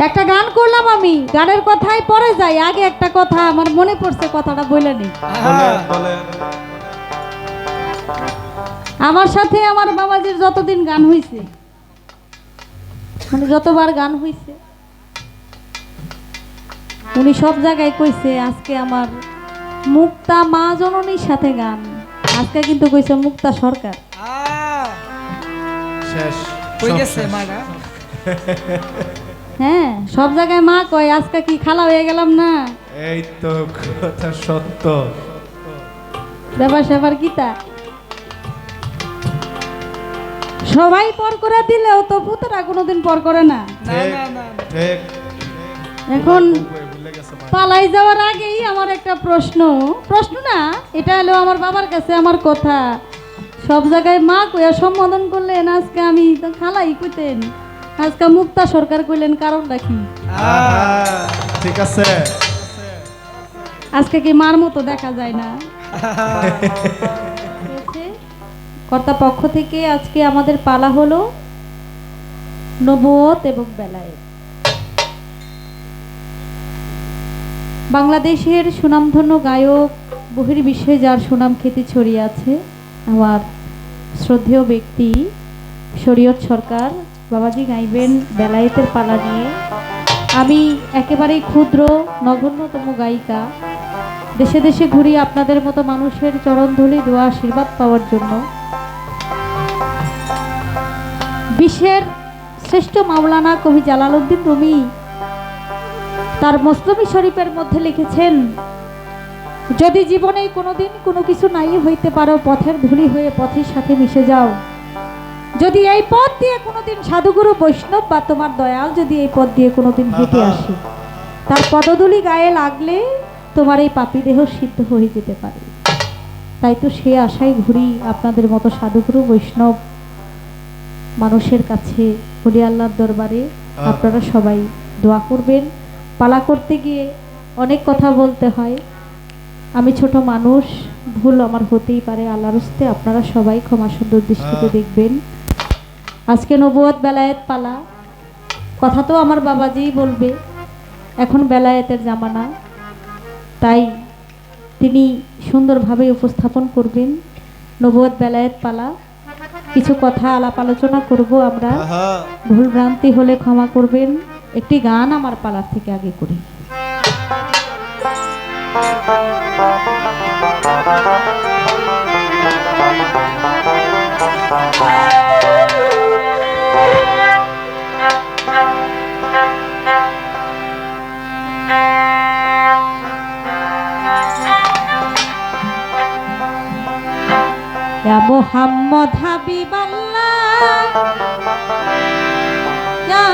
একটা গান করলাম আমি, গানের কথাই পরে যাই, আগে একটা কথা আমার মনে পড়ছে, কথাটা বলে নেই। আমার সাথে আমার বাবাজির যতদিন গান হইছে, মানে যতবার গান হইছে, উনি সব জায়গায় কইছে আজকে আমার মুক্তা মা জননীর সাথে গান, আজকে কিন্তু কইছে মুক্তা সরকার। শেষ কই গেছে মাগা? হ্যাঁ, সব জায়গায় মা কয়, আজকে কি খালা হয়ে গেলাম না? এই তো কথা সত্য। ব্যাপার স্যাপার কিতা, সবাই পর করে দিলেও তো পুতরা কোনোদিন পর করে না। ঠিক। এখন পালাই যাওয়ার আগেই আমার একটা প্রশ্ন না, এটা হলো আমার বাবার কাছে আমার কথা, সব জায়গায় মা কইয়া সম্বোধন করলেন, আজকে আমি তো খালাই কইতেন, আজকে মুক্তা সরকার কইলেন, কারণটা কি? ঠিক আছে, আজকে কি মার মতো দেখা যায় না? কর্তা পক্ষ থেকে আজকে আমাদের পালা হলো নবুয়ত এবং বেলায়েত। বাংলাদেশের সুনামধন্য গায়ক, বহির্বিশ্বে যার সুনাম খ্যাতি ছড়িয়ে আছে, আমার শ্রদ্ধেয় ব্যক্তি শরীয়ত সরকার বাবাজি গাইবেন বেলায়েতের পালা নিয়ে। আমি একেবারেই ক্ষুদ্র নগণ্যতম গায়িকা, দেশে দেশে ঘুরি আপনাদের মতো মানুষের চরণধুলি দোয়া আশীর্বাদ পাওয়ার জন্য। বিশ্বের শ্রেষ্ঠ মাওলানা কবি জালালউদ্দিন রুমি তার মসনবী শরীফের মধ্যে লিখেছেন, যদি জীবনে কোনোদিন কোনো কিছু নাই হইতে পারো, পথের ধুলি হয়ে পথের সাথে মিশে যাও। যদি এই পথ দিয়ে কোনোদিন সাধুগুরু বৈষ্ণব বা তোমার দয়াল যদি এই পথ দিয়ে কোনোদিন হেঁটে আসে, তার পদধূলি গায়ে লাগলে তোমার এই পাপী দেহ সিদ্ধ হয়ে যেতে পারে। তাই তো সে আশায় ঘুরি আপনাদের মতো সাধুগুরু বৈষ্ণব মানুষের কাছে, বলি আল্লাহর দরবারে আপনারা সবাই দোয়া করবেন। পালা করতে গিয়ে অনেক কথা বলতে হয়, আমি ছোট মানুষ, ভুল আমার হতেই পারে, আল্লাহর হস্তে আপনারা সবাই ক্ষমা সুন্দর দৃষ্টিতে দেখবেন। আজকে নবুয়ত বেলায়েত পালা, কথা তো আমার বাবাজিই বলবে, এখন বেলায়েতের জামানা, তাই তিনি সুন্দরভাবে উপস্থাপন করবেন নবুয়ত বেলায়েত পালা। কিছু কথা আলাপ আলোচনা করব আমরা, ভুল ভ্রান্তি হলে ক্ষমা করবেন। একটি গান আমার পালার থেকে আগে করি। ইয়া মুহাম্মদ হাবিবাল্লাহ, ইয়া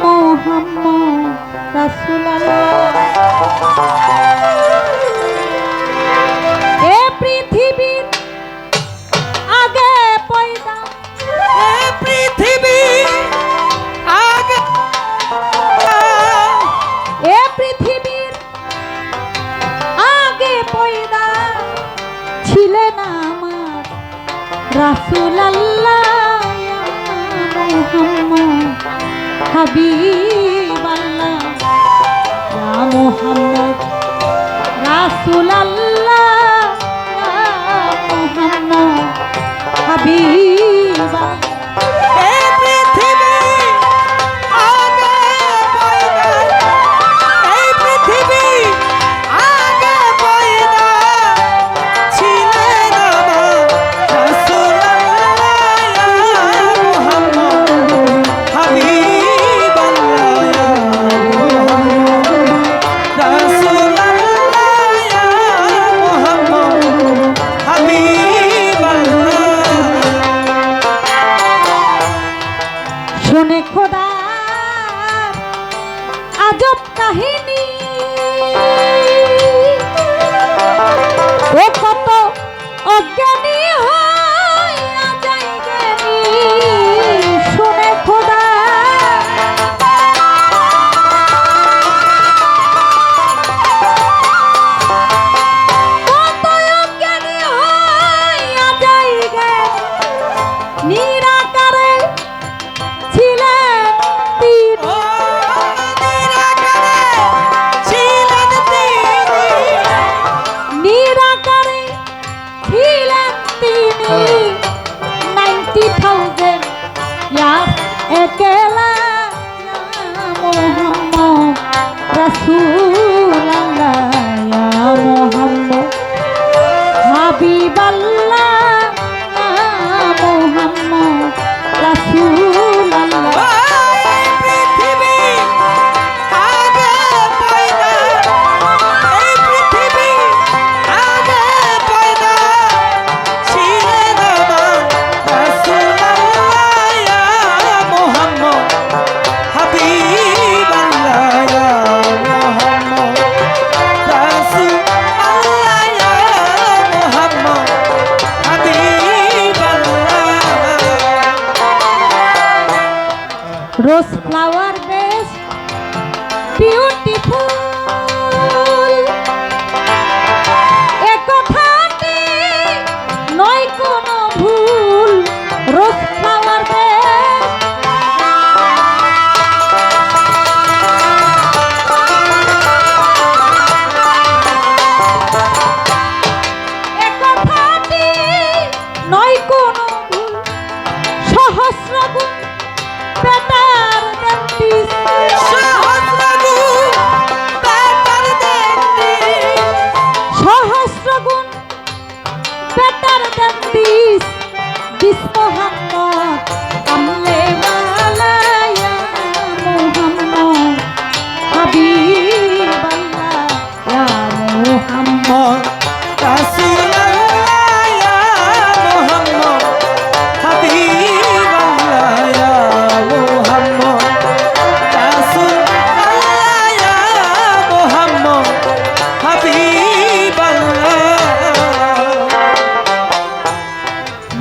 মুহাম্মদ রাসূলুল্লাহ, এ পৃথিবীর আগে পয়দা, এ পৃথিবী আগে, এ পৃথিবীর আগে পয়দা ছিলেন আমার রাসূলুল্লাহ, ইয়া মুহাম্মদ হাবিবাল্লাহ, ইয়া মুহাম্মদ রাসূলুল্লাহ, ইয়া মুহাম্মদ হাবিবাল্লাহ। এ পৃথিবী আগে পয়দা, এই পৃথিবী আগে পয়দা ছিলেন আমার রাসূলুল্লাহ, ইয়া মুহাম্মদ হাবিবাল্লাহ, ইয়া মুহাম্মদ রাসূলুল্লাহ, ইয়া মুহাম্মদ হাবিবাল্লাহ। শুনে খোদা আজব কাহিনী, ও কত অজ্ঞানী হইয়া যায় জ্ঞানী। শুনে খোদা কত অজ্ঞানী হইয়া যায় জ্ঞানী। নিরাকারে ছিলেন রোজ ফ্লাওয়ার বেশ বিউটিফুল এ কথাটি নয় কোনো ভুল রোজ ফ্লাওয়ার বেশ এ কথাটি নয় কোনো ভুল সহস্র গুণ বেটার দেন দিস সহস্র গুণ better then this this Mohammad আমলে মালায়া মোহাম্মদ হাবিবাল্লাহ ইয়া মোহাম্মদ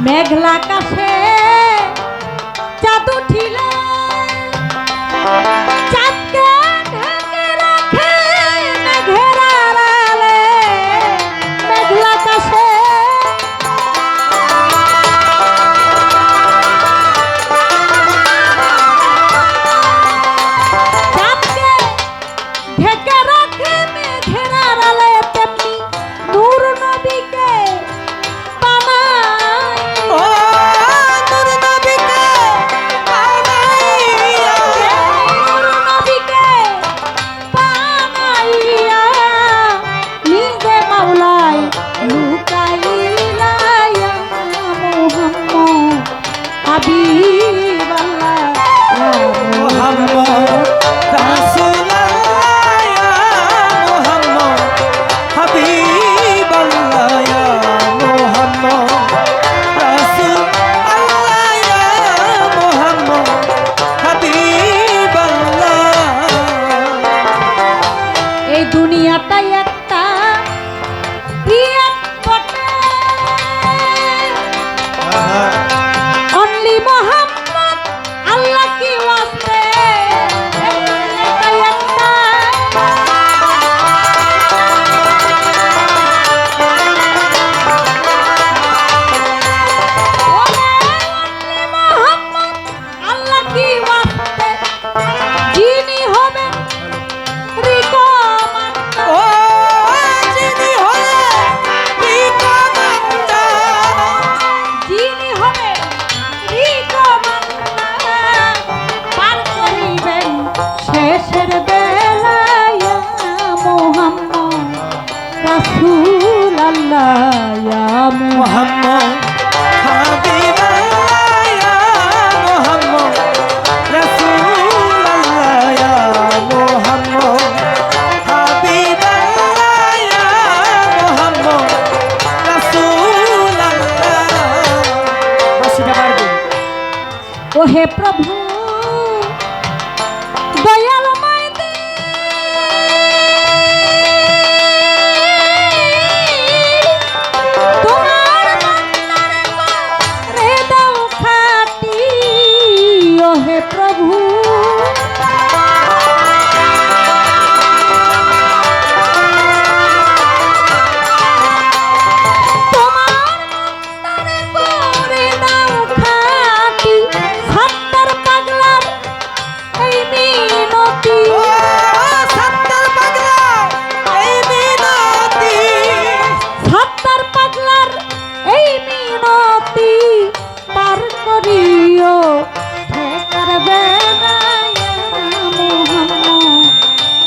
মেঘলা আকাশে চাঁদ উঠিল চাঁদকে ঢেকে রাখে মেঘের আড়ালে মেঘলা আকাশে চাঁদকে ঢেকে রাখে মেঘের আড়ালে তেমনি নূর নবীকে দুনিয়াটাই একটা অনলি মোহাম্মদ আল্লাহ কি ওয়াস্তে মোহাম্মদ আল্লাহ কি ওয়াস্তে যিনি হবেন শেষের বেলায় মোহাম্মদ রাসূল আল্লাহ ইয়া মোহাম্মদ হাবিবাল্লাহ ইয়া মোহাম্মদ রাসূলুল্লাহ ইয়া মোহাম্মদ হাবিবাল্লাহ ইয়া মোহাম্মদ রাসূলুল্লাহ বাসিটা পারবে ও হে প্রভু দয়াল মাইদে তোমার বান্দারে দাও খাটি ও হে প্রভু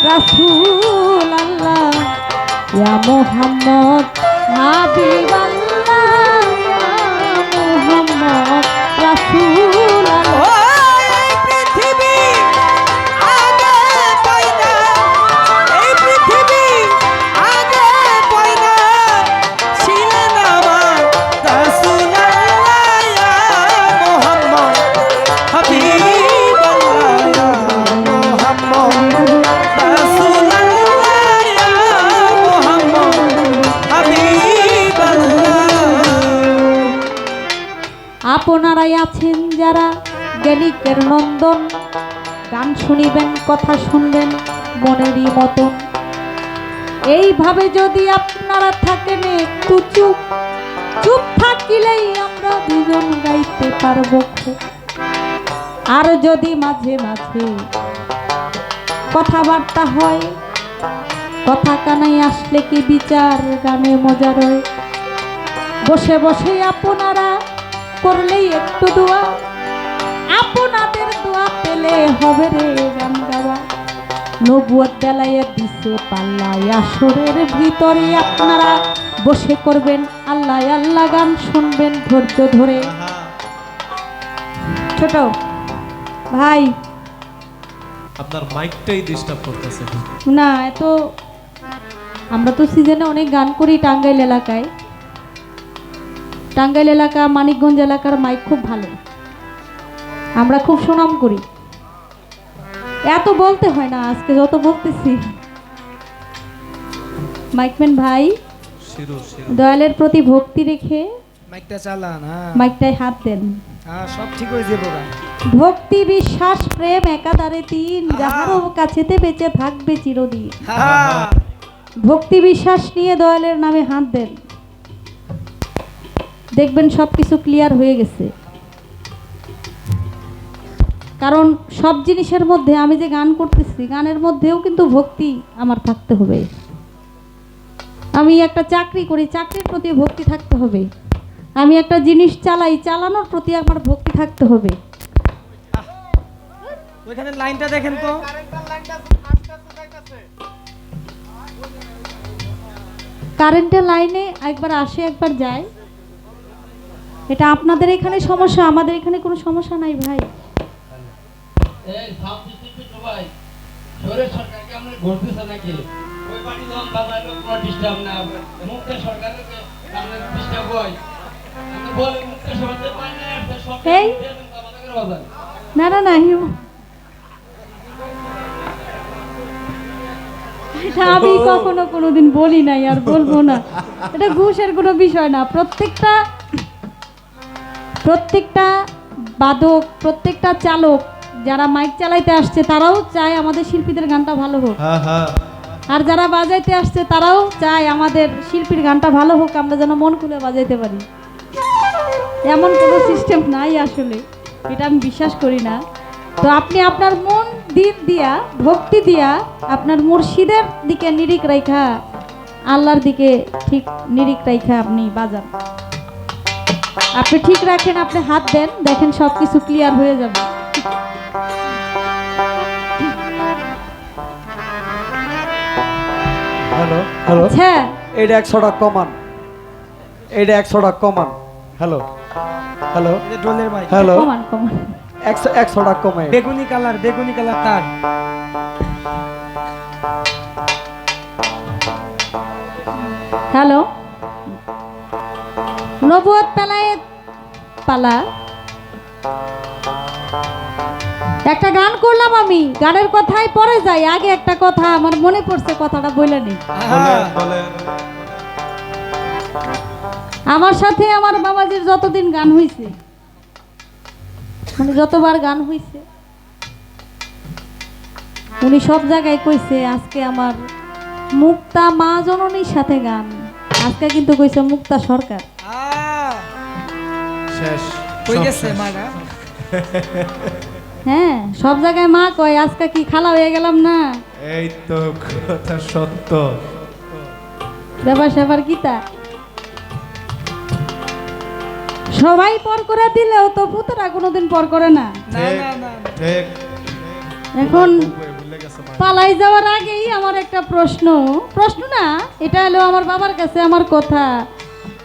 রাসূল আল্লাহ ইয়া মোহাম্মদ হাবিবাল্লাহ ইয়া মোহাম্মদ রাসূল আল্লাহ আপনারাই আছেন যারা জ্ঞানিকের নন্দন গান শুনিবেন, কথা শুনবেন মনেরই মতন। এইভাবে যদি আপনারা থাকেন একটু চুপ চুপ থাকিলেই আমরা দুজন গাইতে পারবো খুব। আর যদি মাঝে মাঝে কথাবার্তা হয়, কথা কানাই আসলে কি বিচার গানে মজা রয়। বসে বসে আপনারা করলেই একটু দোয়া, আপনাদের দোয়া পেলে হবে রে গান গাওয়া। নবুয়ত বেলায় দিছে পাল্লায় আসরের ভিতরে আপনারা বসে করবেন আল্লাহ আল্লাহ গান শুনবেন ধৈর্য ধরে। ছোট ভাই আপনার মাইকটাই ডিস্টার্ব করতেছে। না এত, আমরা তো সিজনে অনেক গান করি টাঙ্গাইল এলাকায়। টাঙ্গাইল এলাকা মানিকগঞ্জ এলাকার মাইক খুব ভালো, আমরা খুব সুনাম করি। এত বলতে হয় না, আজকে যত বলতেছি। মাইকম্যান ভাই শিরো শিরো দয়ালের প্রতি ভক্তি রেখে মাইকটা চালান। হ্যাঁ মাইকটায় হাত দেন। হ্যাঁ সব ঠিক হয়ে যাবে গা। ভক্তি বিশ্বাস প্রেম একাধারে তিন, যাহারও কাছেতে বেঁচে থাকবে চিরদিন। হ্যাঁ ভক্তি বিশ্বাস নিয়ে দয়ালের নামে হাত দেন, দেখবেন সব কিছু ক্লিয়ার হয়ে গেছে। কারণ সব জিনিসের মধ্যে, আমি যে গান করতেছি গানের মধ্যেও কিন্তু ভক্তি আমার থাকতে হবে। আমি একটা চাকরি করি, চাকরির প্রতি ভক্তি থাকতে হবে। আমি একটা জিনিস চালাই, চালানোর প্রতি আমার ভক্তি থাকতে হবে। ওইখানে লাইনটা দেখেন তো। কারেন্টের লাইনে একবার আসে একবার যায়, এটা আপনাদের এখানে সমস্যা, আমাদের এখানে কোনো সমস্যা নাই ভাই। এই সাউন্ড সিস্টেম তো ভাই শহরের সরকারকে আমরা ঘুরতেছে নাকি ওই পার্টি যখন বাজারে কোনো ডিস্টার্ব না মুক্ত সরকারের আমরা ডিস্টার্ব হয় আমরা বলে মুক্ত সরকার পাই না সব এই আমাদের বাজার না না না এটা আমি কখনো কোনোদিন বলি নাই আর বলবো না। এটা ঘুষের কোনো বিষয় না। প্রত্যেকটা বাদক, প্রত্যেকটা চালক যারা মাইক চালাইতে আসছে তারাও চায় আমাদের শিল্পীদের গানটা ভালো হোক, হ্যাঁ হ্যাঁ আর যারা বাজাইতে আসছে তারাও চায় আমাদের শিল্পীর গানটা ভালো হোক, আমরা যেন মন খুলে বাজাইতে পারি। এমন কোনো সিস্টেম নাই আসলে, এটা আমি বিশ্বাস করি না। তো আপনি আপনার মন দিল দিয়া, ভক্তি দিয়া, আপনার মুর্শিদের দিকে নিরিখ রাইখা, আল্লাহর দিকে ঠিক নিরিখ রাইখা আপনি বাজান। আপনি ঠিক রাখেন, আপনি হাত দেন, দেখেন সব কিছু ক্লিয়ার হয়ে যাবে। হ্যালো হ্যালো, আচ্ছা এটা 100 টাকা কমান, এটা 100 টাকা কমান। হ্যালো হ্যালো এটা ডোলের মাইক। হ্যালো, কমান কমান 100 টাকা কমায়। বেগুনি কালার তার। হ্যালো, নবুয়ত পেলায় পালা একটা গান করলাম আমি, গানের কথাই পরে যাই, আগে একটা কথা আমার মনে পড়ছে, কথাটা বলে নেই। বলেন বলেন। আমার সাথে আমার বাবাজির যতদিন গান হইছে, মানে যতবার গান হইছে, উনি সব জায়গায় কইছে আজকে আমার মুক্তা মা জননীর সাথে গান, আজকে কিন্তু কইছে মুক্তা সরকার। শেষ কই সব গেছে শেষ। মাগা? হ্যাঁ সব জায়গায় মা কয়, আজকে কি খালা হয়ে গেলাম না? এই তো কথা সত্য। ব্যাপার স্যাপার কিতা, সবাই পর করে দিলেও তো পুতরা কোনোদিন পর করে না। না ঠিক না না ঠিক। এখন ভুলে গেছে মা। পালাই যাওয়ার আগেই আমার একটা প্রশ্ন না, এটা হলো আমার বাবার কাছে আমার কথা,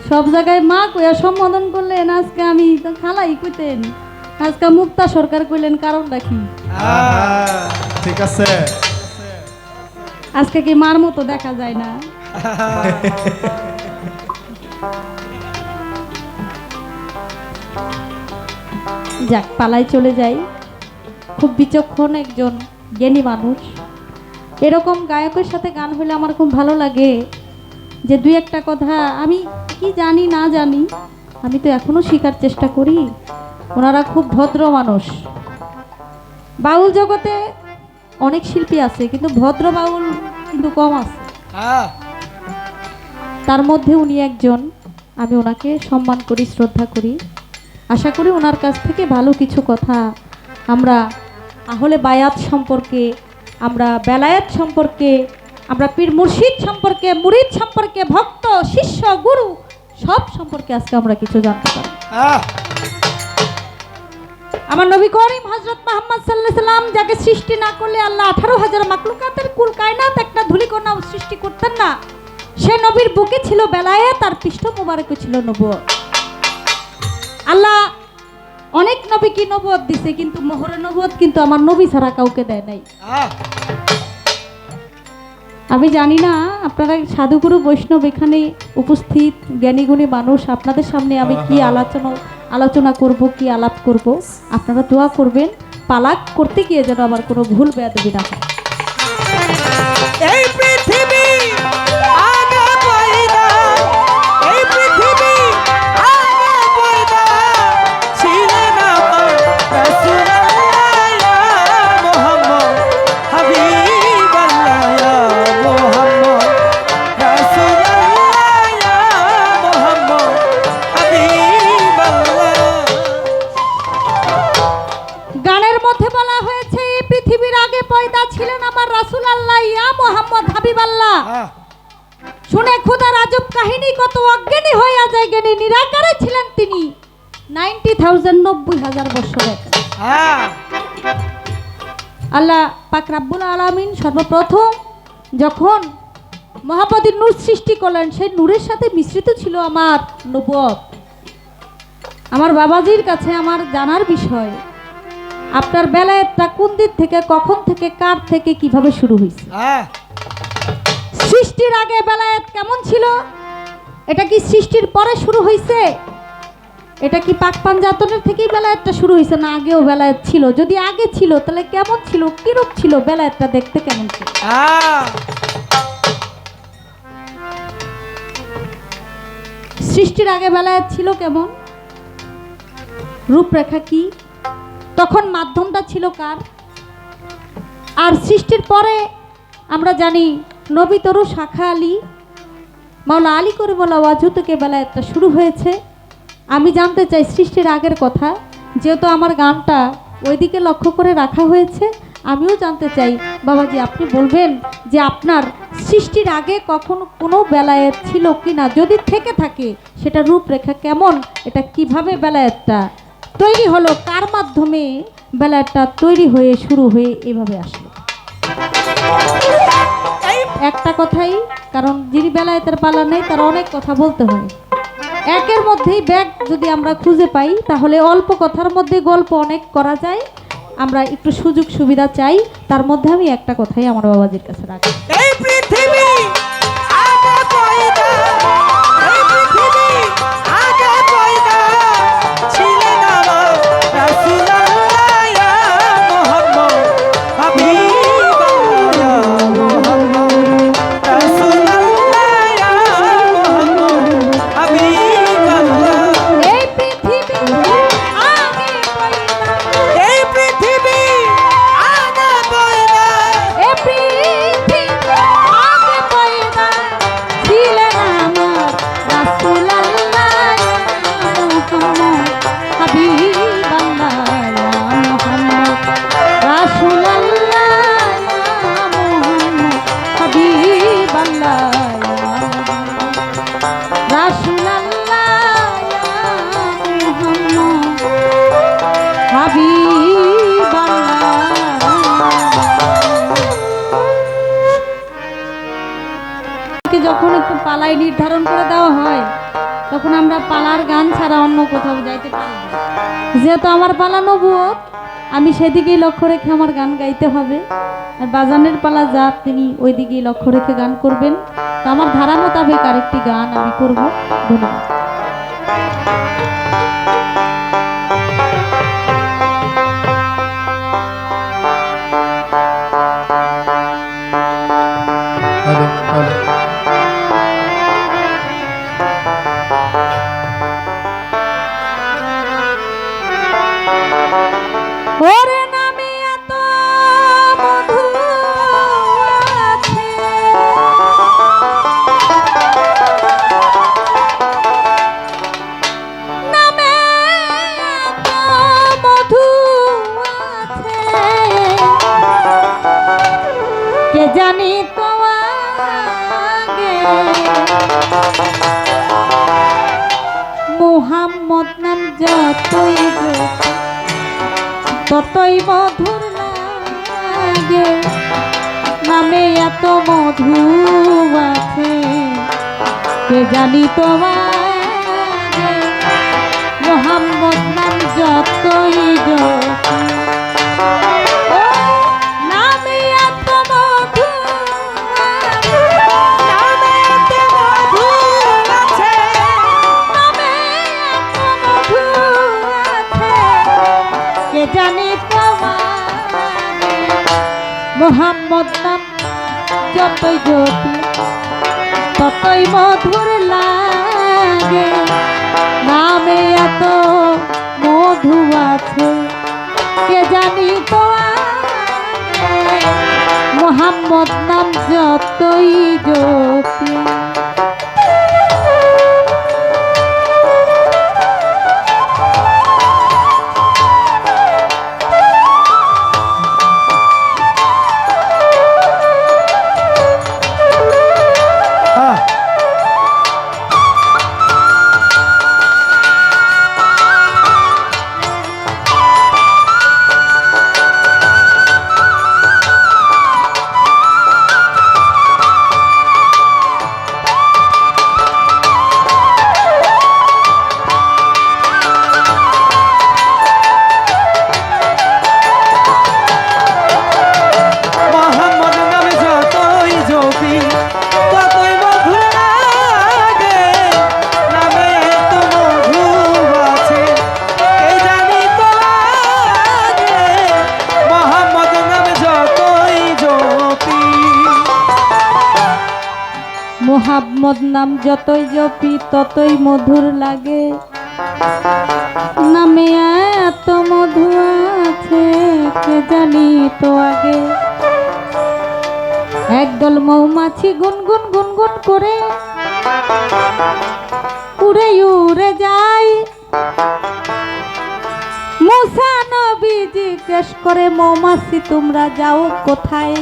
সব জায়গায় মা কইয়া সম্বোধন করলেন, আজকে আমি তো খালাই কইতেন, আজকে মুক্তা সরকার কইলেন, কারণটা কি? ঠিক আছে। আজকে কি মার মতো দেখা যায় না? যাক, পালাই চলে যাই। খুব বিচক্ষণ একজন জ্ঞানী মানুষ। এরকম গায়কের সাথে গান হলে আমার খুব ভালো লাগে, যে দুই একটা কথা আমি কি জানি না জানি, আমি তো এখনো শেখার চেষ্টা করি। ওনারা খুব ভদ্র মানুষ, বাউল জগতে অনেক শিল্পী আছে, কিন্তু ভদ্র বাউল কিন্তু কম আছে। হ্যাঁ তার মধ্যে উনি একজন। আমি ওনাকে সম্মান করি, শ্রদ্ধা করি। আশা করি ওনার কাছ থেকে ভালো কিছু কথা আমরা আহলে বায়াত সম্পর্কে, আমরা বেলায়েত সম্পর্কে, আমরা পীর মুর্শিদ সম্পর্কে, মুরিদ সম্পর্কে, ভক্ত শিষ্য গুরু সব সম্পর্কে আজকে আমরা কিছু জানতে পারি। হ্যাঁ আমার নবী করিম হযরত মুহাম্মদ সাল্লাল্লাহু আলাইহি সাল্লাম, যাকে সৃষ্টি না করলে আল্লাহ 18,000 মাখলুকাতের কুল কায়নাত একটা ধূলিকণাও সৃষ্টি করতেন না, সে নবীর বুকে ছিল বেলায়েত, তার পৃষ্ঠ মোবারকে ছিল নবুয়ত। আল্লাহ অনেক নবীকে নবুয়ত দিছে, কিন্তু মোহরে নবুয়ত কিন্তু আমার নবী ছাড়া কাউকে দেয় নাই। হ্যাঁ আমি জানি না আপনারা সাধুগুরু বৈষ্ণব এখানে উপস্থিত জ্ঞানীগুণী মানুষ, আপনাদের সামনে আমি কি আলোচনা করব, কি আলাপ করব, আপনারা দোয়া করবেন পালাক করতে গিয়ে যেন আমার কোনো ভুল বেয়াদবি না হয়। এই পৃথিবী আগে পয়দা, এই পৃথিবী আগে পয়দা ছিলেন আমার রাসূলুল্লাহ ইয়া মুহাম্মদ হাবিবাল্লাহ ইয়া মুহাম্মদ রাসূলুল্লাহ ইয়া মুহাম্মদ হাবিবাল্লাহ। গানের মধ্যে বলা হয়েছে এই পৃথিবীর আগে পয়দা ছিলেন আমার রাসূল আল্লাহ ইয়া মুহাম্মদ হাবিবাল্লাহ। হ্যাঁ শুনে খোদার আজব কাহিনী, কত অজ্ঞানী হইয়া যায় জ্ঞানী, নিরাকারে ছিলেন তিনি 90,000 90,000 বছর আগে। হ্যাঁ আল্লাহ পাক রাব্বুল আলামিন সর্বপ্রথম যখন মহাপতির নূর সৃষ্টি করলেন, সেই নূরের সাথে মিশ্রিত ছিল আমার নবুয়ত। আমার বাবাজির কাছে আমার জানার বিষয়, আপনার বেলায়েতটা কোন দিক থেকে, কখন থেকে, কার থেকে, কিভাবে শুরু হয়েছে? হ্যাঁ সৃষ্টির আগে বেলায়েত কেমন ছিল? এটা কি সৃষ্টির পরে শুরু হয়েছে? এটা কি পাক পাঞ্জাতনের থেকেই বেলায়েতটা শুরু হয়েছে, না আগেও বেলায়েত ছিল? যদি আগে ছিল তাহলে কেমন ছিল, কিরূপ ছিল, বেলায়েতটা দেখতে কেমন ছিল? হ্যাঁ সৃষ্টির আগে বেলায়েত ছিল কেমন, রূপরেখা কি, তখন মাধ্যমটা ছিল কার? আর সৃষ্টির পরে আমরা জানি নবী তরু শাখা আলী মাওলা আলী করে বলা ওয়াজু থেকে বেলায়েতটা শুরু হয়েছে। আমি জানতে চাই সৃষ্টির আগের কথা, যেহেতু আমার গানটা ওইদিকে লক্ষ্য করে রাখা হয়েছে, আমিও জানতে চাই বাবাজি, আপনি বলবেন যে আপনার সৃষ্টির আগে কখনো কোনো বেলায়েত ছিল কি না, যদি থেকে থাকে সেটা রূপরেখা কেমন, এটা কিভাবে বেলায়েতটা তৈরি হলো, কার মাধ্যমে বেলায়েতটা তৈরি হয়ে শুরু হয়ে এভাবে আসলো? একটা কথাই, কারণ যিনি বেলায়েতের পালা নেই তার অনেক কথা বলতে হয়। একের মধ্যেই ব্যাগ যদি আমরা খুঁজে পাই তাহলে অল্প কথার মধ্যে গল্প অনেক করা যায়। আমরা একটু সুযোগ সুবিধা চাই, তার মধ্যে আমি একটা কথাই আমার বাবাজির কাছে রাখি। এই পৃথিবী আগে পয়দা, এই পৃথিবী আগে পয়দা ছিলেন আমার রাসূলুল্লাহ ইয়া মুহাম্মদ হাবিবাল্লাহ ইয়া মুহাম্মদ রাসূলুল্লাহ ইয়া মুহাম্মদ হাবিবাল্লাহ। এই পৃথিবী আগে পয়দা, এই পৃথিবী আগে পয়দা, এই পৃথিবী আগে পয়দা ছিলেন আমার রাসূলুল্লাহ ইয়া মুহাম্মদ হাবিবাল্লাহ ইয়া মুহাম্মদ রাসূলুল্লাহ ইয়া মুহাম্মদ হাবিবাল্লাহ ইয়া মুহাম্মদ রাসূলুল্লাহ ইয়া মুহাম্মদ হাবিবাল্লাহ। যখন একটু পালাই নির্ধারণ করে দেওয়া হয় তখন আমরা পালার গান ছাড়া অন্য কোথাও যাইতে পারি না। যেহেতু আমার পালা নবুয়ত, আমি সেদিকেই লক্ষ্য রেখে আমার গান গাইতে হবে। আর বাজানের পালা যা, তিনি ওই দিকেই লক্ষ্য রেখে গান করবেন। তো আমার ধারা মোতাবেক আরেকটি গান আমি করব। ধন্যবাদ। হ্যালো হ্যালো ওরে নামে এত জানি তো আগে মোহাম্মদ নাম যতই ততই মধুর লাগে নামে এত মধু আছে কে জানি তোমার মোহাম্মদ নাম যতই নামে এত মধু নামে এত মধু আছে নামে এত মধু আছে কে জানি তোমার মোহাম্মদ নাম যতই জপি ততই মধুর লাগে নামে এত মধু আছে কে জানি তো মোহাম্মদ নাম যতই জপি হ্যাঁ মোহাম্মদ নামে যতই জপি ততই মধুর লাগে নামে এত মধু আছে কে জানি তো আগে মোহাম্মদ নামে যতই জপি মোহাম্মদ নাম যতই জপি ততই মধুর লাগে নামে এত মধু আছে কে জানি তো আগে একদল মৌমাছি গুনগুন গুনগুন করে উড়ে উড়ে যায় মুসা নবী জিজ্ঞেস করে মৌমাছি তোমরা যাও কোথায়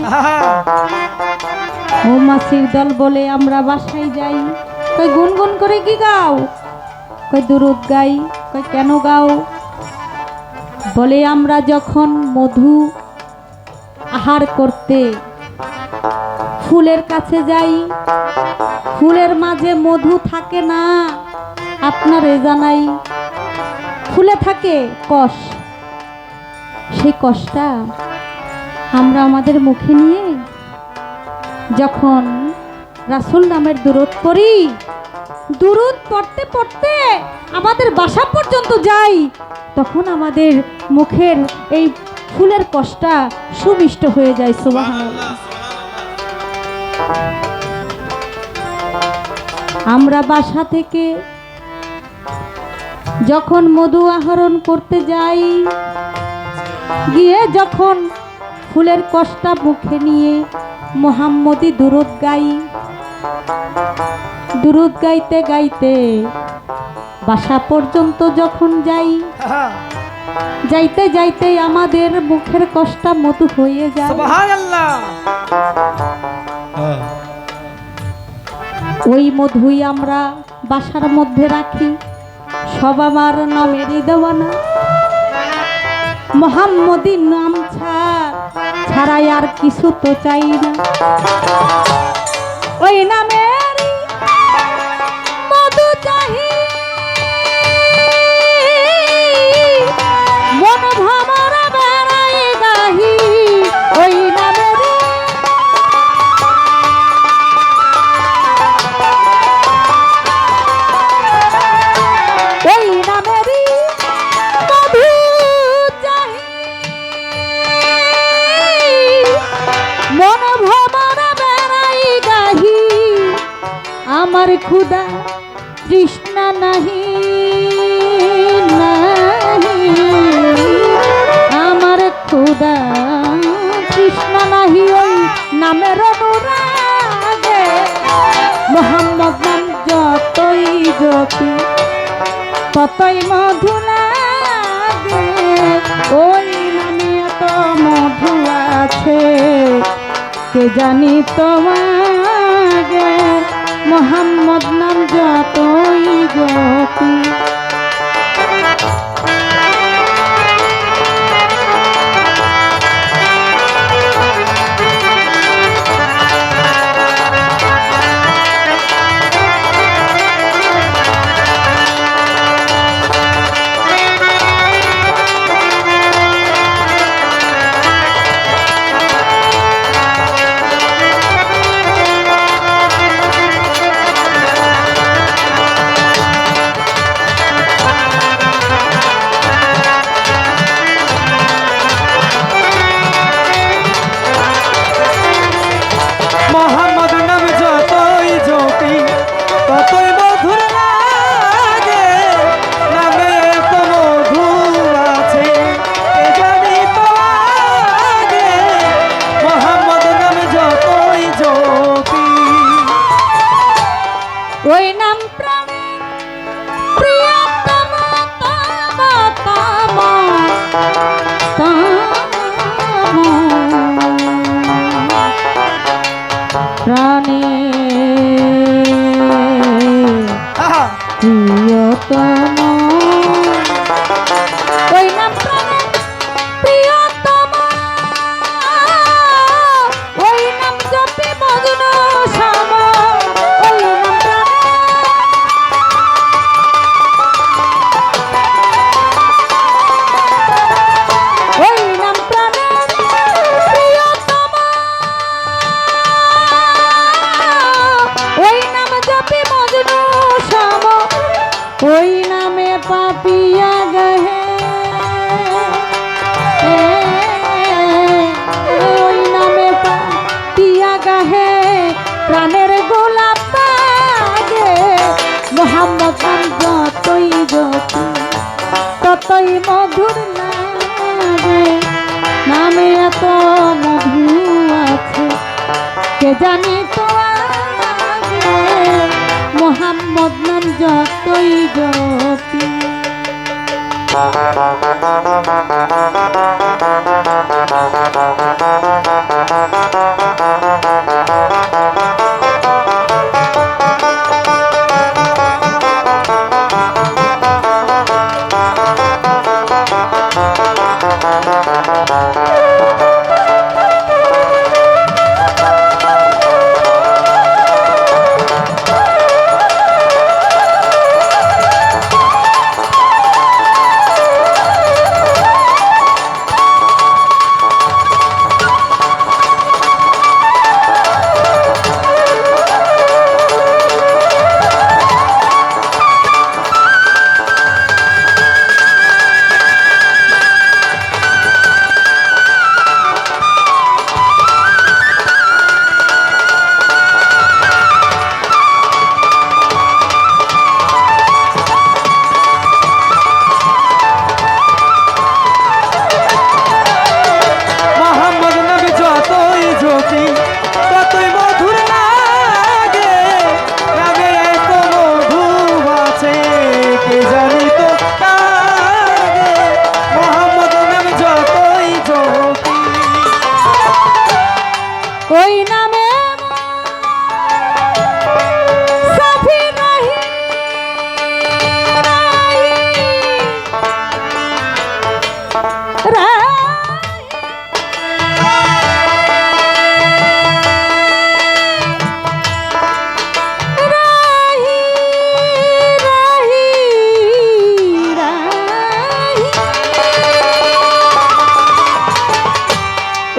মৌমাছির দল বলে আমরা বাসায় যাই কই গুনগুন করে কি গাও কই দুরুদ গাই কই কেন গাও বলে আমরা যখন মধু আহার করতে ফুলের কাছে যাই ফুলের মাঝে মধু থাকে না আপনারে জানাই ফুলে থাকে কষ সেই কষটা আমরা আমাদের মুখে নিয়ে যখন রাসূল নামের দুরূদ পড়ি দুরূদ পড়তে পড়তে আমাদের বাসা পর্যন্ত যাই তখন আমাদের মুখের এই ফুলের কষটা সুমিষ্ট হয়ে যায় সুবহানাল্লাহ আমরা বাসা থেকে যখন মধু আহরণ করতে যাই গিয়ে যখন ফুলের কষটা মুখে নিয়ে মুহাম্মদি দুরূদ গাই দুরূদ গাইতে গাইতে বাসা পর্যন্ত যখন যাই যাইতে যাইতে আমাদের মুখের কষটা মধু হয়ে যায় সুবহানাল্লাহ ওই মধুই আমরা বাসার মধ্যে রাখি সব আমার নামেরই দেওয়ানা মোহাম্মদী নাম ছাড়াই আর কিছু তো চাই না ওই নামের মধু চাহি মন ভ্রমরা বেড়াই গাহি ওই নামের ওই নামেরই মধু চাহি মন ভ্রমরা বেড়াই গাহি আমার ক্ষুধা তৃষ্ণা নাহি নাহি আমার ক্ষুধা তৃষ্ণা নাহি ওই নামের অনুরাগে মোহাম্মদ নাম যতই জপি ততই মধু লাগে ওই নামে এত মধু আছে কে জানি তোমাকে মোহাম্মদ নাম যতই জপি মোহাম্মদ নাম যতই জপি ততই মধুর লাগে, নামে এত মধু আছে কে জানি তো আগে। মোহাম্মদ নাম যতই জপি ওই নাম প্রাণের প্রিয়তম তম প্রাণে আহা প্রিয়তম ওই নাম প্রাণের প্রিয়তম ওই নাম জপি মজনু শ্যাম ওই নাম ওই নাম প্রাণের প্রিয়তম ওই নাম জপি মজনু শ্যাম ওই নামে পাপিয়া গহে ওই নামে পাপিয়া গহে প্রাণের গোলাপ পাগে মোহাম্মদ নাম যতই জপি ততই মধুর লাগে, নামে এত মধু আছে কে জানি তো আগে। মোহাম্মদ নাম যতই জপি মোহাম্মদ নাম যতই জপি ততই মধুর লাগে, নামে এত মধু আছে কে জানি তো আগে। মোহাম্মদ নাম যতই জপি ওই নামে সাফি নাহি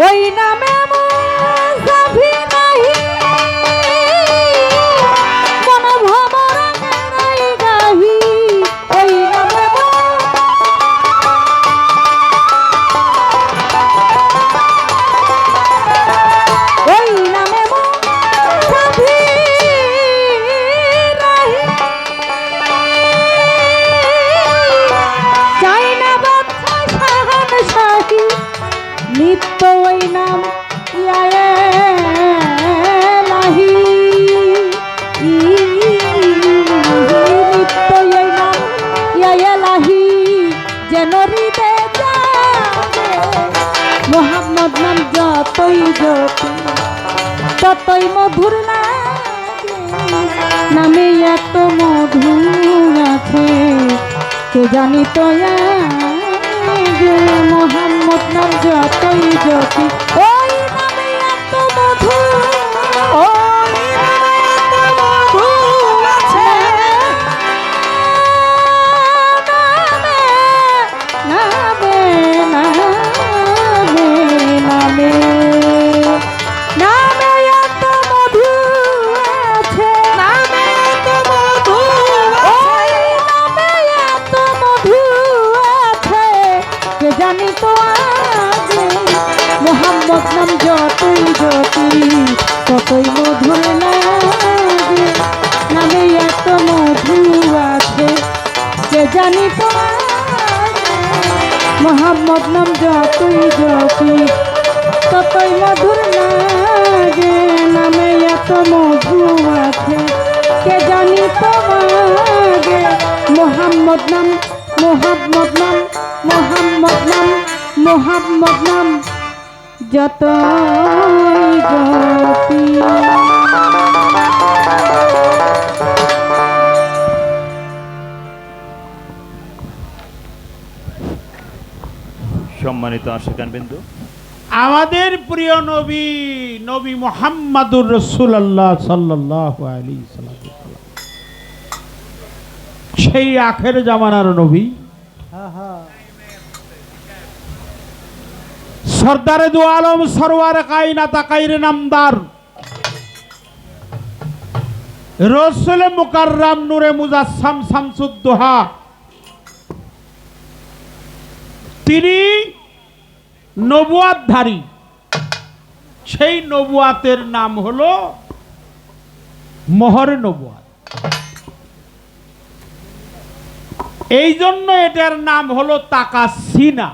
ওই নামে সাফি নাহি মন ভমরা গাই গাহি ওই নামে ওই নামে সাফি নাহি চাই না বাচ্চা শাহান শাহী নিত্য ওই নাম ইয়ায়ে লাহি নিত্য ওই নাম ইয়ায়ে লাহি যেন হৃদে জাগে মোহাম্মদ নাম যতই জপি ততই মধুর লাগে নামে এত মধু আছে কে জানি তো আগে মোহাম্মদ নাম যতই জ্যোতি ওই নামে এত মধু ওই নামে এত মধু আছে। নামে নামে নামে নামে এত মধু আছে নামে এত মধু ওই আছে। নামে এত মধু আছে কে জানি তো আগে মোহাম্মদ নাম যতই জ্যোতি ততই মধুর লাগে নামে এত মধু আছে কে জানি তো আগে মোহাম্মদ নাম যতই জ্যোতি ততই মধুর লাগে নামে এত মধু আছে কে জানি তোমাকে মোহাম্মদ নাম মোহাম্মদ নাম মোহাম্মদ নাম মোহাম্মদ নাম যতই জ্যোতি। সম্মানিত আশিকানবিন্দু, আমাদের প্রিয় নবী নবী মুহাম্মাদুর রাসূলুল্লাহ সাল্লাল্লাহু আলাইহি সাল্লাম সেই আখের জামানার নবী সরদারে দু আলম সরওয়ার কায়নাত কায়রে নামদার রাসূল মুকাররম নূরে মুজাসসাম শামসুদ্দোহা তিনি নবুয়াতধারী। সেই নবুয়াতের নাম হলো মোহরে নবুয়াত। এই জন্য এটার নাম হলো তাকাসিনা,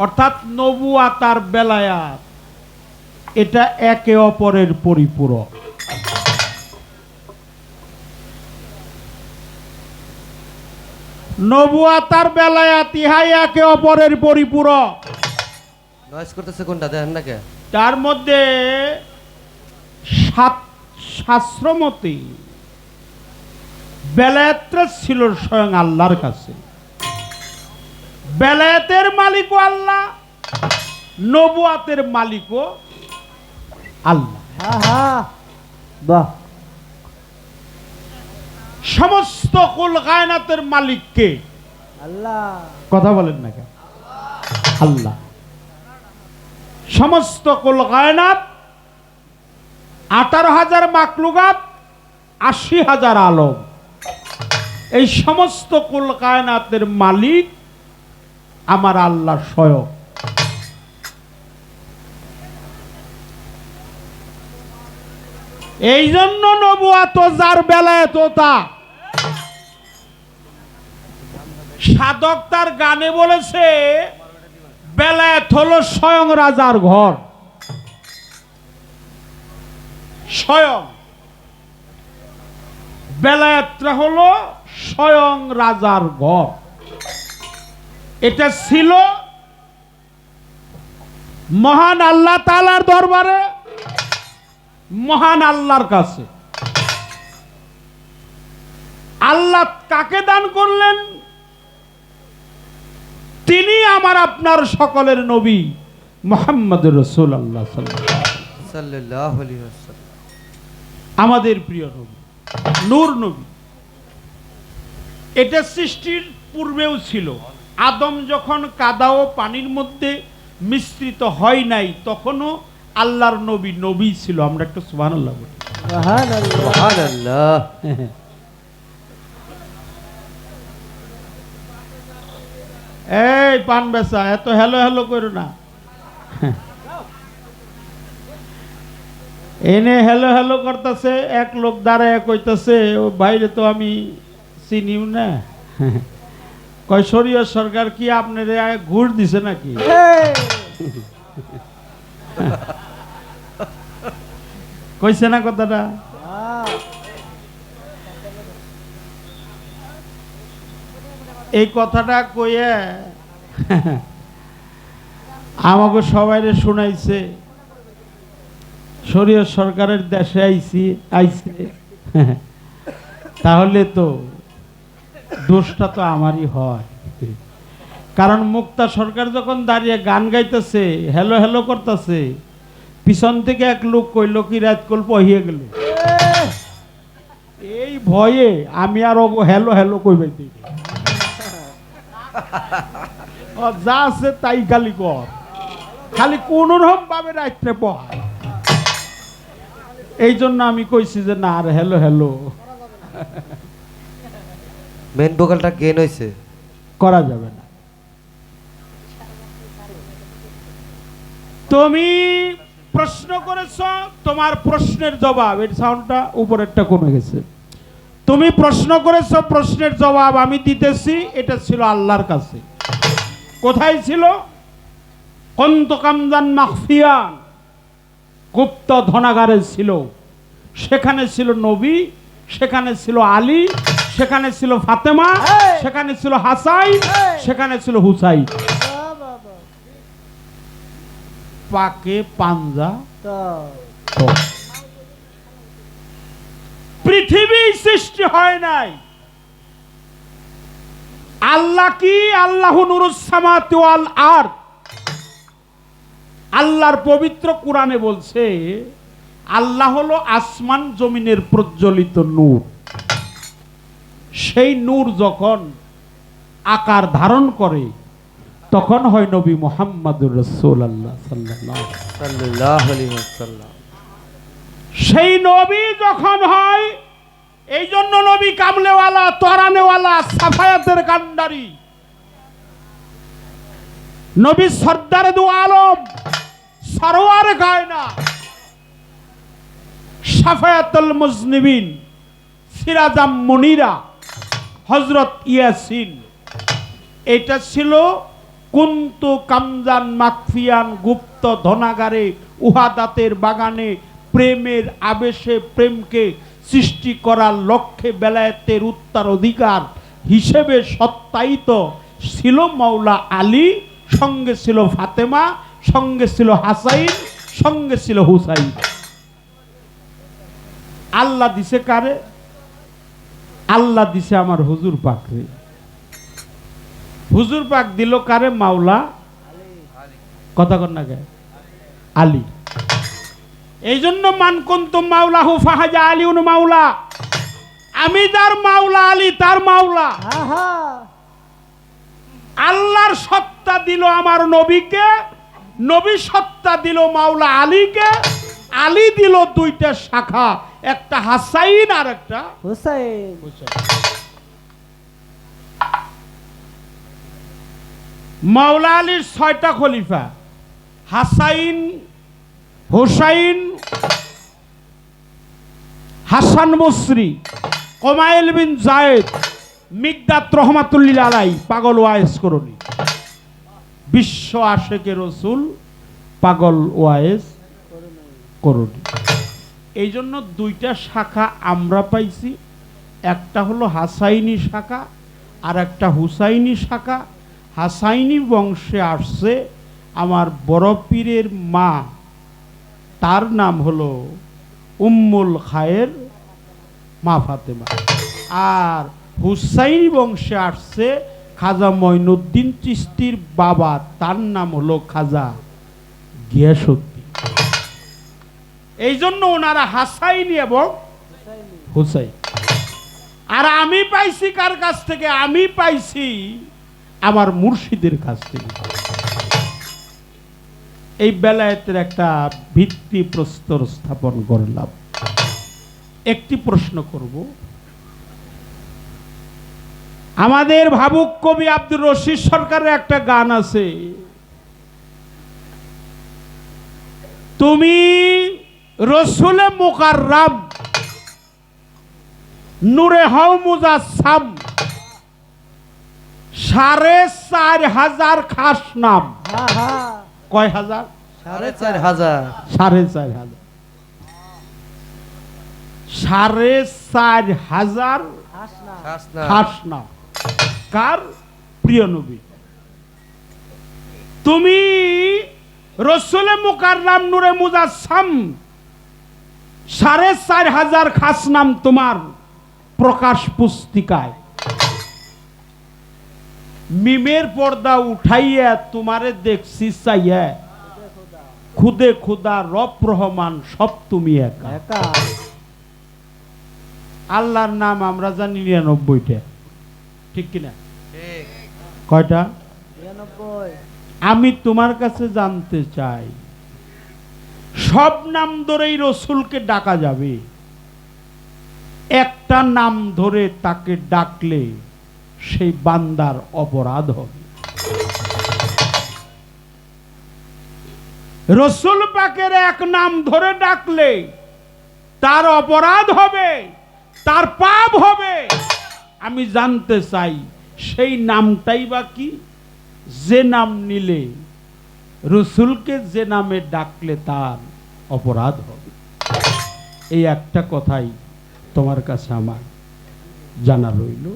অর্থাৎ নবুয়াত আর বেলায়াত এটা একে অপরের পরিপূরক। নবুয়াত আর বেলায়াত ইহাই একে অপরের পরিপূরক। নয়েজ করতেছে কোনটা দেখেন না কে? তার মধ্যে শাস্ত্রমতে বেলায়েতটা ছিল স্বয়ং আল্লাহর কাছে। বেলায়েতের মালিকও আল্লাহ, নবুয়াতের মালিকও আল্লাহ। বাহ, সমস্ত কুল কায়নাতের মালিককে আল্লাহ। কথা বলেন না কেন? আল্লাহ। সমস্ত কুল কায়নাত 18,000 মাকলুকাত 80,000 আলম, এই সমস্ত কুল কায়নাতের মালিক আমার আল্লাহ স্বয়ং। এই জন্য নবুয়াত যার বেলায়েত তা। সাধক তার গানে বলেছে বেলায়েত হলো স্বয়ং রাজার ঘর। স্বয়ং বেলায়েতটা হলো স্বয়ং রাজার ঘর। এটা ছিল মহান আল্লাহ তাআলার দরবারে, মহান আল্লাহর কাছে। আল্লাহ কাকে দান করলেন? তিনি আমার আপনার সকলের নবী মুহাম্মদুর রাসূলুল্লাহ সাল্লাল্লাহু আলাইহি ওয়াসাল্লাম, আমাদের প্রিয় নবী, নূর নবী। এটা সৃষ্টির পূর্বেও ছিল। আদম যখন কাদা ও পানির মধ্যে মিশ্রিত হয় নাই তখনও আল্লাহর নবী নবী ছিল। আমরা একটু সুবহানাল্লাহ বলি। সুবহানাল্লাহ। এই পান বেচা, এত হ্যালো হ্যালো করো না। এনে হ্যালো হ্যালো করতেছে, এক লোক দাঁড়ায় কইতাছে ও বাইরে তো আমি চিনিও না। কয় শরীয় সরকার কি আপনার ঘুষ দিছে নাকি? কইছে না কথাটা? এই কথাটা কইয়া আমাকে সবাইরে শুনাইছে। শরীয়ত সরকারের দেশে আইছে তাহলে তো দোষটা তো আমারই হয়, কারণ মুক্তা সরকার যখন দাঁড়িয়ে গান গাইতেছে, হ্যালো হ্যালো করতেছে, পিছন থেকে এক লোক কইল কি রাত কল্প হয়ে গেল, এই ভয়ে আমি আর হ্যালো হ্যালো কইবাইতে যা আছে তাই খালি কর, খালি কোন রকম ভাবে রাত্রে পড়ায়। এই জন্য আমি কইছি যে না আর হ্যালো হ্যালো মেন ভোকালটা গেন হইছে, করা যাবে না। তুমি প্রশ্ন করেছ, তোমার প্রশ্নের জবাব, এর সাউন্ডটা উপরেরটা কমে গেছে। তুমি প্রশ্ন করেছ, প্রশ্নের জবাব আমি দিতেছি, এটা ছিল আল্লাহর কাছে। কোথায় ছিল? কন্তকামজান মাখফিয়ান, গুপ্ত ধনাগারে ছিল। সেখানে ছিল নবী, সেখানে ছিল আলী, সেখানে ছিল ফাতেমা, সেখানে ছিল হাসাইন, সেখানে ছিল হুসাইন। পাকে পাঞ্জা পৃথিবী সৃষ্টি হয় নাই। আল্লাহ কি? আল্লাহু নূরুস সামাওয়াতি ওয়াল আরদ। আল্লাহর পবিত্র কোরআনে বলছে আল্লাহ হলো আসমান জমিনের প্রজ্বলিত নূর। সেই নূর যখন আকার ধারণ করে তখন হয় নবী মুহাম্মদুর রাসূলুল্লাহ সাল্লাল্লাহু আলাইহি ওয়াসাল্লাম। সেই নবী যখন হয়, এই জন্য নবী কামলেওয়ালা, তরানেওয়ালা, সাফায়াতের কান্ডারি, নবী সর্দার দু আলম, সরওয়ার গায়না, সাফায়াতুল মুজনিবিন, সিরাজাম মুনিরা, হযরত ইয়াসিন। এটা ছিল কুন্তু কামজান মাকফিয়ান, গুপ্ত ধনাগারে, উহাদাতের বাগানে, প্রেমের আবেশে প্রেমকে সৃষ্টি করার লক্ষ্যে বেলায়েতের উত্তরাধিকার হিসেবে সত্যায়িত ছিল মাওলা আলী, সঙ্গে ছিল ফাতেমা, সঙ্গে ছিল হাসাইন, সঙ্গে ছিল হুসাইন। আল্লাহ দিছে কারে? আল্লাহ দিছে আমার হুজুর পাকরে। হুজুর পাক দিল কারে? মাওলা কথা কন না গে আলী। এই জন্য মান কুনতুম মাওলাহু ফাহাজা আলীউন মাওলা, আমি যার মাওলা আলী তার মাওলা। আল্লাহর সত্তা দিল আমার নবীকে, নবী সত্তা দিল মাওলা আলীকে, আলী দিল দুইটা শাখা, একটা হাসাইন আর একটা হুসাইন। মাওলা আলীর 6টা খলিফা, হাসাইন, হুসাইন, হাসান বসরি, কমাইল বিন জায়েদ, মিকদাত রহমাতুল্লিল আলাই, পাগল ওয়াইস করণী। বিশ্ব আশেকে রসুল পাগল ওয়াইস করণী। এই জন্য দুইটা শাখা আমরা পাইছি, একটা হলো হাসাইনি শাখা আর একটা হুসাইনি শাখা। হাসাইনি বংশে আসছে আমার বড় পীরের মা, তার নাম হলো উম্মুল খায়ের মা ফাতেমা। আর হুসাইনি বংশে আসছে খাজা মঈনুদ্দিন চিশতির বাবা, তার নাম হলো খাজা গিয়াসউদ্দিন। এই জন্য ওনারা হাসাইনি এবং হুসাইন। আর আমি পাইছি কার কাছ থেকে? আমি পাইছি আমার মুর্শিদের কাছ থেকে। এই বেলায়েতের একটা ভিত্তি প্রস্তর স্থাপন করলাম। একটি প্রশ্ন করব। আমাদের ভাবুক কবি আব্দুর রশিদ সরকারের একটা গান আছে, তুমি রসুলে মুকাররম, নূরে হও মুজাসসাম, ৪,৫০০ খাস নাম। কয় হাজার? ৪,৫০০। ৪,৫০০। ৪,৫০০ খাস নাম কার? প্রিয় নবী। তুমি রসুলে মুকাররম, নূরে মুজাসসাম, 4,500 খাস নাম তোমার প্রকাশ পুস্তিকায়। মিমের পর্দা উঠাইয়া তোমারে দেখছি চাইয়া, খুদে খুদা রব রহমান সব তুমি একা। আল্লাহর নাম আমরা জানি 99টা, ঠিক কিনা? কয়টা? আমি তোমার কাছে জানতে চাই, সব নাম ধরেই রসুলকে ডাকা যাবে, একটা নাম ধরে তাকে ডাকলে সেই বান্দার অপরাধ হবে? রসুল পাকের এক নাম ধরে ডাকলে তার অপরাধ হবে, তার পাপ হবে। আমি জানতে চাই সেই নামটাই বা কি? যে নাম নিলে, রসুলকে যে নামে ডাকলে তার অপরাধ হবে। এই একটা কথাই তোমার কাছে আমার জানা রইল।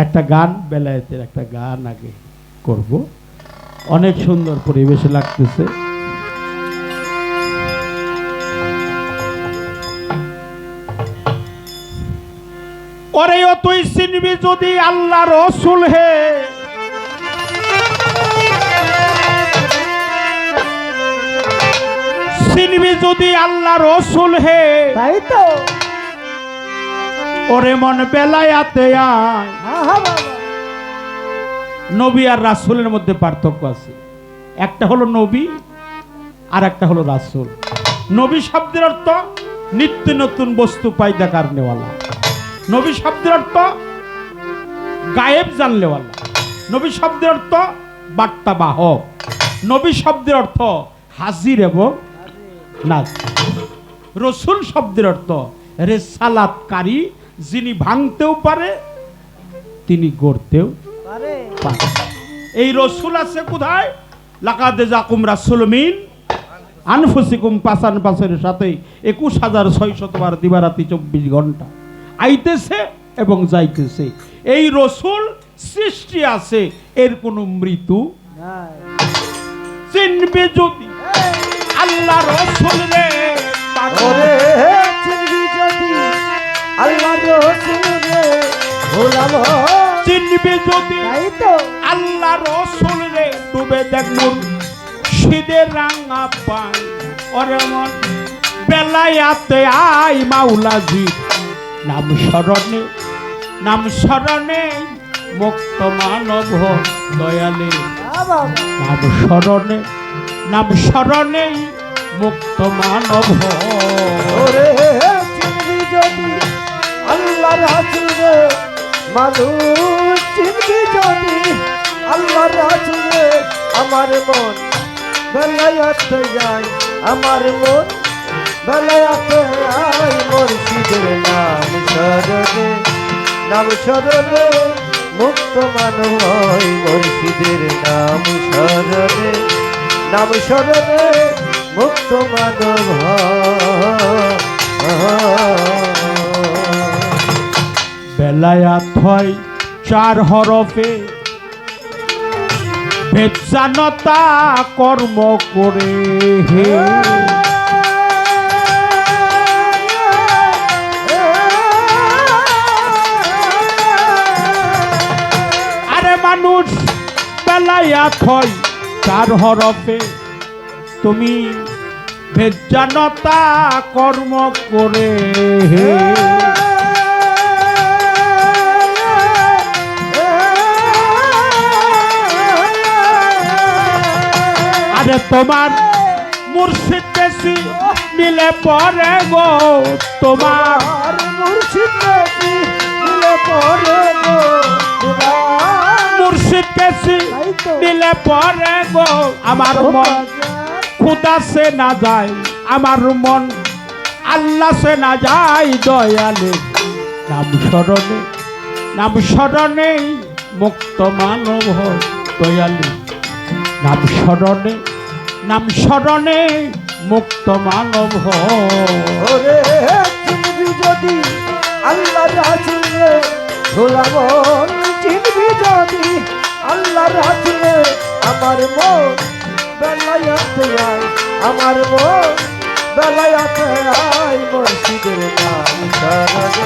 একটা গান, বেলায়েতের একটা গান আগে করব, অনেক সুন্দর পরিবেশে লাগতেছে। ওরে ও তুই চিনবি যদি আল্লাহ রসুল হে, চিনবি যদি আল্লাহ রসুল হে, তাই তো ওরে মন বেলায়াতে আয়। নবী আর রাসূলের মধ্যে পার্থক্য আছে, একটা হলো নবী আর একটা হলো রাসূল। নবী শব্দের অর্থ নিত্য নতুন বস্তু পায়দা করনেওয়ালা, নবী শব্দের অর্থ গায়েব জানলেওয়ালা, নবী শব্দের অর্থ বার্তা বাহক, নবী শব্দের অর্থ হাজির এবং নাজির। রসুল শব্দের অর্থ রেসালাতকারী, যিনি ভাঙতেও পারে তিনি গড়তেও পারে। এই রসুল আছে কোথায়? লাকাদ জাকুম রাসূলুম মিন আনফুসিকুম, পাঁচান পাঁচের সাথে 21,600 বার দিবারাতি 24 ঘন্টা আইতেছে এবং যাইতেছে। এই রসুল সৃষ্টি আছে, এর কোনো মৃত্যু নাই। চিনবে যদি আল্লাহ রসুল রে, ওরে চিনবি যদি আল্লাহ রসুল রে, গোলাম চিনবে যদি তাই তো আল্লাহ রসুল রে, ডুবে দেখ মুর্শিদের রাঙা পাই। ওরে মন বেলায়াতে আই মাওলাজি, নাম স্মরণে নাম স্মরণে মুক্ত মানব দয়ালে, নাম স্মরণে নাম স্মরণে মুক্ত মানব। ওরে চিনবি যদি আল্লাহ রাসূল রে, মানুষ চিনবি যদি আল্লাহ রাসূল রে, আমার মন বেলায়াতে যায়, আমার মন বেলায়াতে আয়। মুর্শিদের নাম স্মরণে, নাম স্মরণে মুক্ত মানব হয়। মুর্শিদের নাম স্মরণে, নাম স্মরণে মুক্ত মানব হয়। বেলায়াত হয় 4 হরফে, বেচানতা কর্ম করে হে। আরে মানুষ বেলায়াত হয় 4 হরফে, তুমি বেচানতা কর্ম করে হে। আরে তোমার মুর্শিদ বেশি মিলে পরে গো, তোমার মুর্শিদ বেশি মিলে পরে গো, মুর্শিদ বেশি মিলে পরে গো। আমার মন খুদা সে না যায়, আমার মন আল্লাহ সে না যায় দয়ালে। নাম স্মরণে নাম স্মরণে মুক্ত মানব হয় দয়ালে, নাম স্মরণে নাম স্মরণে মুক্ত মানব হয়। ওরে চিনবি যদি আল্লাহ রাসূল রে, গোলাম চিনবি যদি আল্লাহ রাসূল রে, আমার মন বেলায়াতে আয়, আমার মন বেলায়াতে আই মুর্শিদের নাম শরণে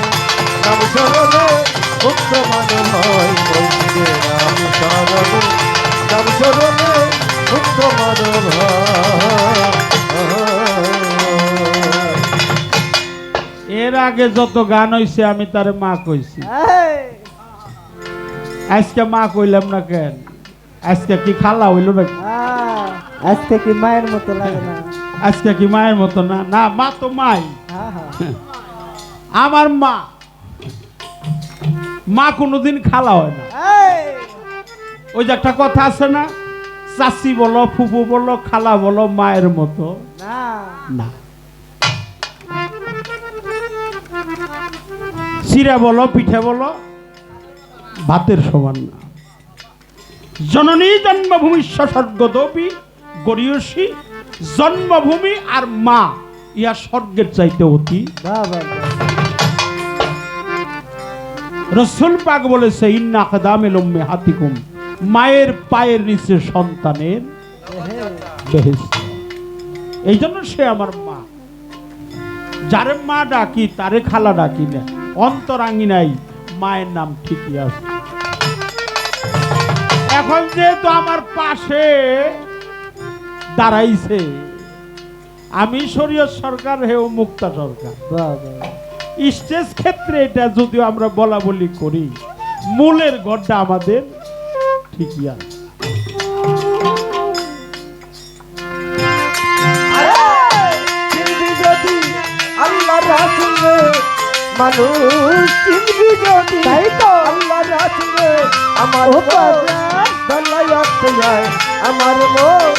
নাম শরণে মুক্ত মানব হয় মুর্শিদের নাম শরণে নাম শরণে মুক্ত মানব হয়। এর আগে যত গান হইছে আমি তার মা কইছি, আজকে মা কইলাম না কেন? আজকে কি খালা হইল নাকি? আজকে কি মায়ের মতো লাগে না? আজকে কি মায়ের মতো না? না, মা তো মাই। আমার মা, মা কোনোদিন খালা হয় না। ওই যে একটা কথা আছে না, চাচি বলো, ফুফু বলো, খালা বলো, মায়ের মতো না। চিরা বলো, পিঠে বলো, ভাতের সমান না। জননী জন্মভূমি স্বর্গদপি গরিয়সী, জন্মভূমি আর মা ইয়া স্বর্গের চাইতে অতি। রসুল পাক বলেছে ইন্না কদামিল উম্মাহাতিকুম, মায়ের পায়ের নিচে সন্তানের বেহেশত। এই জন্য সে আমার মা। যারে মা ডাকি তারে খালা ডাকি না, অন্তরাঙ্গিনাই মায়ের নাম ঠিকই আছে। এখন যেহেতু আমার পাশে দাঁড়াইছে, আমি শরীয়ত সরকার, হেও মুক্তা সরকার। স্টেজ ক্ষেত্রে এটা যদিও আমরা বলা বলি করি, মূলের গড়টা আমাদের ঠিকই আছে। আল্লাহ রাসূলে মানুষ চিনবি যদি, তাই তো আল্লাহ রাসূলে আমার বেলায়াতে যায় আমার মন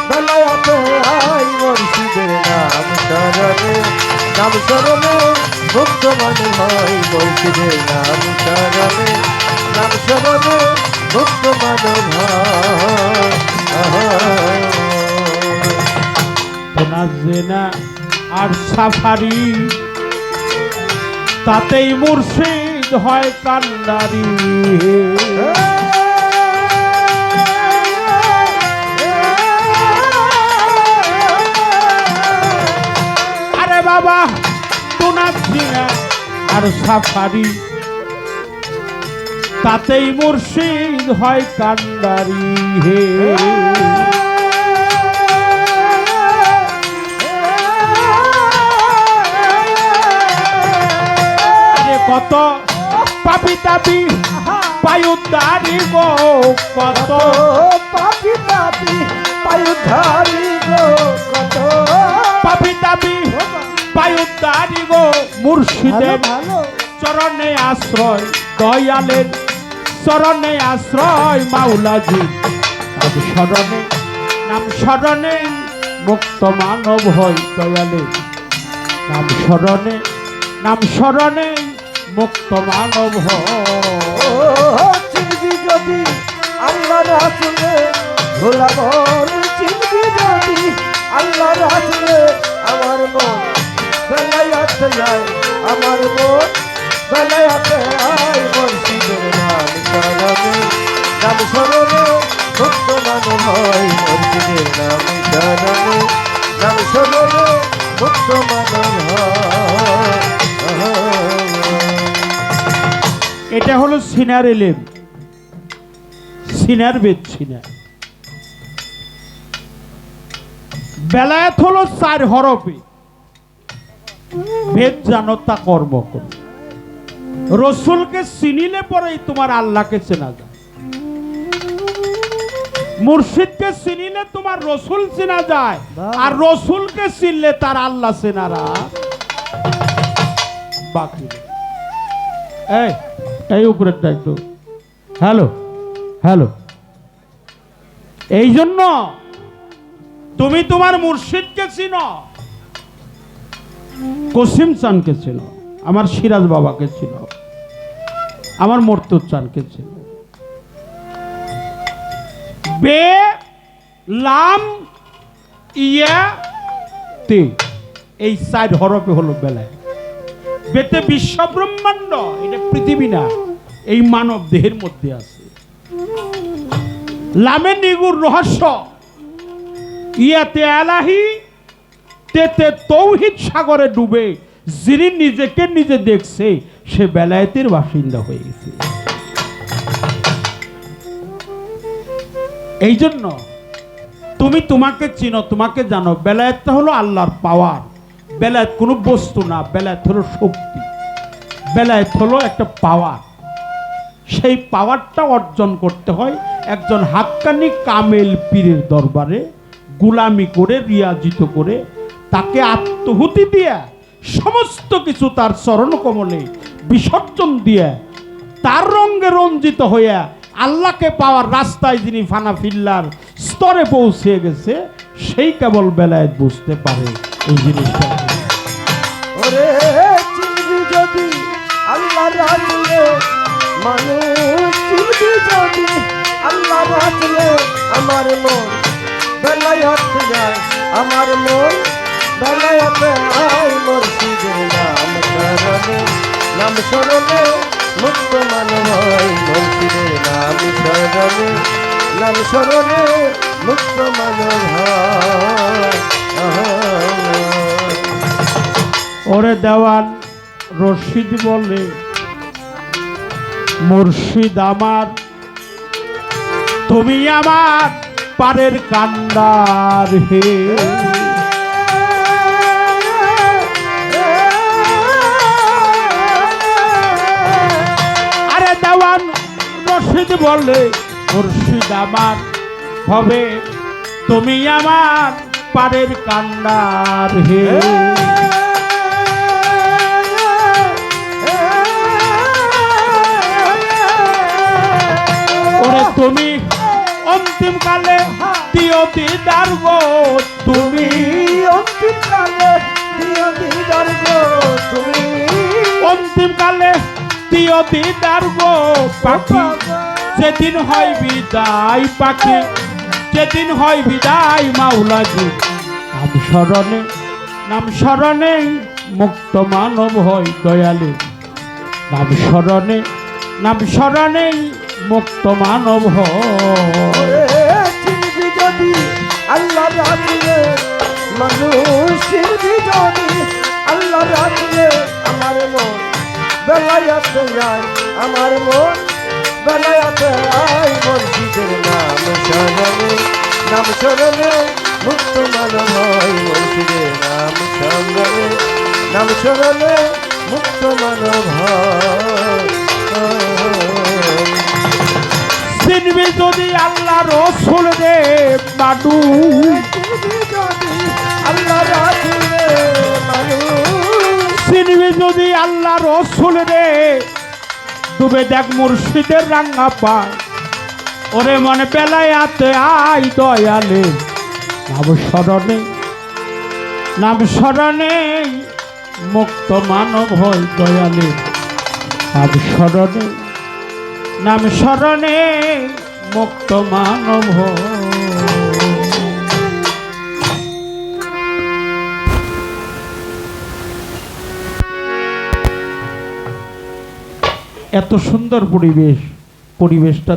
বেলায়াতে আই মুর্শিদের নাম শরণে নাম শরণে মুক্ত মানব হয় মুর্শিদের নাম শরণে নাম শরণে মুক্ত মানব হয়। জেনা আর সাফারি, তাতেই মুর্শিদ হয় কান্ডারি। আরে বাবা, তোনাজিনা আর সাফারি, তাতেই মুর্শিদ হয় কান্ডারি হে। কত পাপি তাপি পায়ুদ্ধারি গো, কত পাপি তাপি পায়ুদ্ধারি গো, কত পাপি তাপি পায়ুদ্ধারি গো, মুর্শিদের চরণে আশ্রয়, দয়ালের চরণে আশ্রয় মাওলাজি। নাম স্মরণে নাম স্মরণে মুক্ত মানব হয় দয়ালের, নাম স্মরণে নাম স্মরণে মুক্ত মানব হয়। চিনবি যদি আল্লাহ রাসূলে ভোলাবন, চিনবি যদি আল্লাহ রাসূলে আমার মন বেলায়াতে যায় আমার মন বেলায়াতে আই মুর্শিদের নাম শরণে নাম শরণে মুক্ত মানব হয় মুর্শিদের নাম শরণে নাম শরণে মুক্ত মানব হয়। এটা হলো সিনার এলেম, সিনার বেদ সিনার। বেলায়েত হলো 4 হরফে, বেদ জানো তা কর্ম করো। রসুলকে চিনিলে পরেই তোমার আল্লাহকে চেনা যায়, মুর্শিদকে চিনিলে তোমার রসুল চেনা যায়, আর রসুলকে চিনলে তার আল্লাহ চেনারা বাকি। এই উপরেরটা একটু হ্যালো হ্যালো। এই জন্য তুমি তোমার মুর্শিদকে চিনো, কসিম চানকে চিনো, আমার সিরাজ বাবাকে চিনো, আমার মর্তুদ চানকে চিনো। বে লাম ইয়া তে, এই 4 হরফে হলো বেলায়। বেতে বিশ্ব ব্রহ্মাণ্ড, এটা পৃথিবী না, এই মানব দেহের মধ্যে আছে। লামে নিগুর রহস্য, ইয়াতে আলাহি তেতে তৌহিদ সাগরে ডুবে যিনি নিজেকে নিজে দেখছে সে বেলায়েতের বাসিন্দা হয়ে গেছে। এই জন্য তুমি তোমাকে চিনো, তোমাকে জানো। বেলায়েতটা হলো আল্লাহর পাওয়ার। বেলায়েত কোনো বস্তু না, বেলায়েত হলো শক্তি, বেলায়েত হলো একটা পাওয়ার। সেই পাওয়ারটা অর্জন করতে হয় একজন হাক্কানি কামেল পীরের দরবারে গোলামি করে, রিয়াজিত করে, তাকে আত্মহুতি দিয়ে সমস্ত কিছু তার চরণ কমলে বিসর্জন দিয়ে তার রঙে রঞ্জিত হইয়া আল্লাহকে পাওয়ার রাস্তায় যিনি ফানাফিল্লার স্তরে পৌঁছে গেছে সেই কেবল বেলায়েত বুঝতে পারে এই জিনিসটা। ওরে চিনবি যদি আল্লাহ রাখলে মানুষ, চিনবি যদি আল্লাহ রাখলে আমার মন বেলায়েতে যায়, আমার মন বেলায়েতে আয়। মুর্শিদের নাম স্মরণে, নাম স্মরণে মুক্ত মানব হয়। মুর্শিদের নাম স্মরণে, নাম স্মরণে মুক্ত মানব হয়। ওরে দেওয়ান রশিদ বলে, মুর্শিদ আমার তুমি আমার পারের কান্ডার হে। আরে দেওয়ান রশিদ বলে, মুর্শিদ আমার হবে তুমি আমার পারের কান্ডার হে। ওরে তুমি অন্তিম কালে দিও দিদার গো, তুমি অন্তিম কালে দিও দিদার গো, তুমি অন্তিম কালে দিও দিদার গো। পাখি যেদিন হয় বিদায়, পাখি যেদিন হয় বিদায় মাওলাজি নাম স্মরণে, নাম স্মরণে মুক্ত মানব হয় দয়ালে। নাম স্মরণে, নাম স্মরণে মুক্ত মানব হয়। চিনবি যদি আল্লাহ রাখলে মানুষ, চিনবি যদি আল্লাহ রাখলে আমার মন বেলায়েতে যায়, আমার মন বেলায়েতে আয়। মুর্শিদের নাম স্মরণে, নাম স্মরণে মুক্ত মানব হয়। মুর্শিদের নাম স্মরণে, নাম স্মরণে মুক্ত মানব হয়। চিনবি যদি আল্লাহ রসুল রে বাডু, আল্লাহ রাখলে মানুষ, চিনবি যদি আল্লাহ রসুল রে ডুবে দেখ মুর্শিদের রাঙ্গা পায়। ওরে মনে বেলায়াতে আই দয়ালে, নাম স্মরণে, নাম স্মরণে মুক্ত মানব হয় দয়ালে। নাম স্মরণে, নাম স্মরণে মুক্ত মানব হয়। এত সুন্দর পরিবেশ, পরিবেশটা